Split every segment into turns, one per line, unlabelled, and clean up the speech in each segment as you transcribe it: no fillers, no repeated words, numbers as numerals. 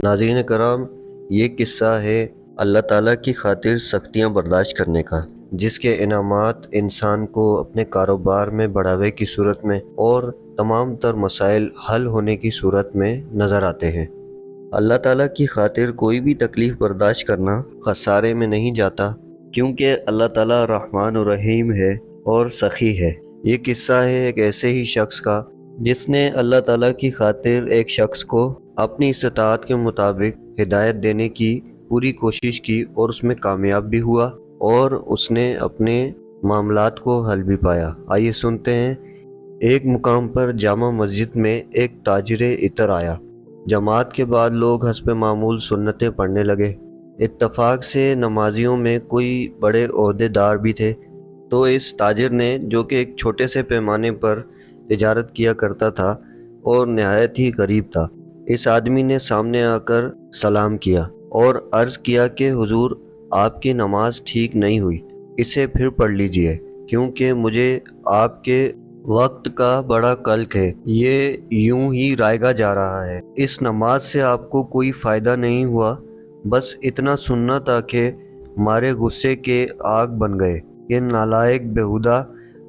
ناظرین کرام، یہ قصہ ہے اللہ تعالیٰ کی خاطر سختیاں برداشت کرنے کا، جس کے انعامات انسان کو اپنے کاروبار میں بڑھاوے کی صورت میں اور تمام تر مسائل حل ہونے کی صورت میں نظر آتے ہیں۔ اللہ تعالیٰ کی خاطر کوئی بھی تکلیف برداشت کرنا خسارے میں نہیں جاتا، کیونکہ اللہ تعالیٰ رحمان و رحیم ہے اور سخی ہے۔ یہ قصہ ہے ایک ایسے ہی شخص کا جس نے اللہ تعالیٰ کی خاطر ایک شخص کو اپنی استطاعت کے مطابق ہدایت دینے کی پوری کوشش کی اور اس میں کامیاب بھی ہوا اور اس نے اپنے معاملات کو حل بھی پایا۔ آئیے سنتے ہیں۔ ایک مقام پر جامع مسجد میں ایک تاجر عطر آیا۔ جماعت کے بعد لوگ حسب معمول سنتیں پڑھنے لگے۔ اتفاق سے نمازیوں میں کوئی بڑے عہدے دار بھی تھے، تو اس تاجر نے، جو کہ ایک چھوٹے سے پیمانے پر تجارت کیا کرتا تھا اور نہایت ہی غریب تھا، اس آدمی نے سامنے آ کر سلام کیا اور عرض کیا کہ حضور، آپ کی نماز ٹھیک نہیں ہوئی، اسے پھر پڑھ لیجئے، کیونکہ مجھے آپ کے وقت کا بڑا قلق ہے، یہ یوں ہی رائگا جا رہا ہے۔ اس نماز سے آپ کو کوئی فائدہ نہیں ہوا، بس اتنا سننا تھا کہ ہمارے غصے کے آگ بن گئے کہ نالائق بےہودہ،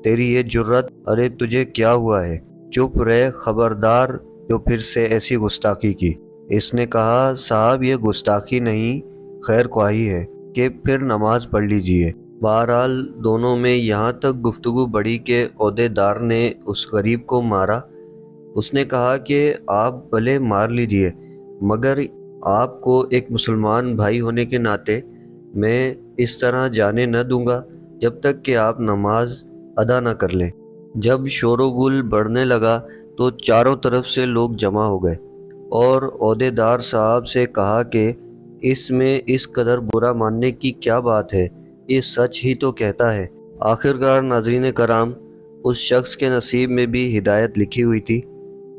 تیری یہ جرت، ارے تجھے کیا ہوا ہے؟ چپ رہ، خبردار جو پھر سے ایسی گستاخی کی۔ اس نے کہا، صاحب یہ گستاخی نہیں، خیر خواہی ہے کہ پھر نماز پڑھ لیجئے۔ بہرحال دونوں میں یہاں تک گفتگو بڑھی کہ عہدے دار نے اس غریب کو مارا۔ اس نے کہا کہ آپ بھلے مار لیجئے، مگر آپ کو ایک مسلمان بھائی ہونے کے ناطے میں اس طرح جانے نہ دوں گا جب تک کہ آپ نماز ادا نہ کر لیں۔ جب شور و گل بڑھنے لگا تو چاروں طرف سے لوگ جمع ہو گئے اور عہدے دار صاحب سے کہا کہ اس میں اس قدر برا ماننے کی کیا بات ہے، یہ سچ ہی تو کہتا ہے۔ آخرکار ناظرین کرام، اس شخص کے نصیب میں بھی ہدایت لکھی ہوئی تھی۔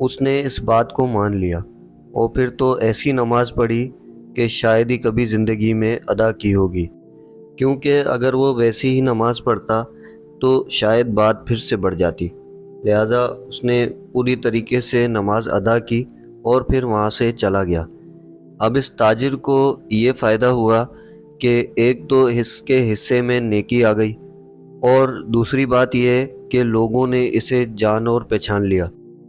اس نے اس بات کو مان لیا اور پھر تو ایسی نماز پڑھی کہ شاید ہی کبھی زندگی میں ادا کی ہوگی، کیونکہ اگر وہ ویسی ہی نماز پڑھتا تو شاید بات پھر سے بڑھ جاتی۔ لہٰذا اس نے پوری طریقے سے نماز ادا کی اور پھر وہاں سے چلا گیا۔ اب اس تاجر کو یہ فائدہ ہوا کہ ایک تو اس کے حصے میں نیکی آ گئی، اور دوسری بات یہ کہ لوگوں نے اسے جان اور پہچان لیا،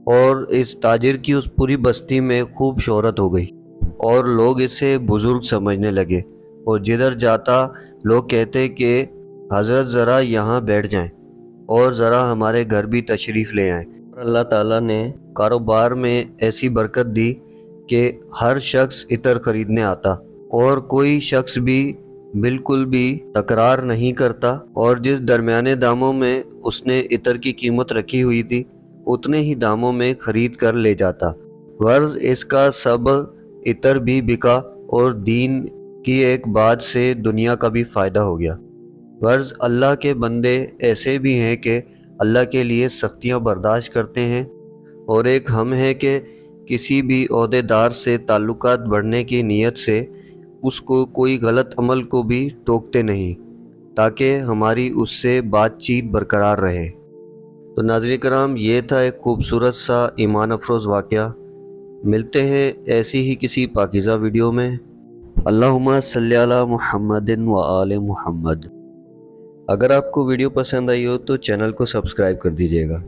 اور اس تاجر کی اس پوری بستی میں خوب شہرت ہو گئی اور لوگ اسے بزرگ سمجھنے لگے، اور جدھر جاتا لوگ کہتے کہ حضرت ذرا یہاں بیٹھ جائیں اور ذرا ہمارے گھر بھی تشریف لے آئیں۔ اور اللہ تعالیٰ نے کاروبار میں ایسی برکت دی کہ ہر شخص عطر خریدنے آتا، اور کوئی شخص بھی بالکل بھی تکرار نہیں کرتا، اور جس درمیانے داموں میں اس نے عطر کی قیمت رکھی ہوئی تھی اتنے ہی داموں میں خرید کر لے جاتا۔ غرض اس کا سب عطر بھی بکا اور دین کی ایک بات سے دنیا کا بھی فائدہ ہو گیا۔ غرض اللہ کے بندے ایسے بھی ہیں کہ اللہ کے لیے سختیاں برداشت کرتے ہیں، اور ایک ہم ہیں کہ کسی بھی عہدے دار سے تعلقات بڑھنے کی نیت سے اس کو کوئی غلط عمل کو بھی ٹوکتے نہیں، تاکہ ہماری اس سے بات چیت برقرار رہے۔ تو ناظرین کرام، یہ تھا ایک خوبصورت سا ایمان افروز واقعہ۔ ملتے ہیں ایسی ہی کسی پاکیزہ ویڈیو میں۔ اللہم صلی علی محمد و آل محمد۔ اگر آپ کو ویڈیو پسند آئی ہو تو چینل کو سبسکرائب کر دیجیے گا۔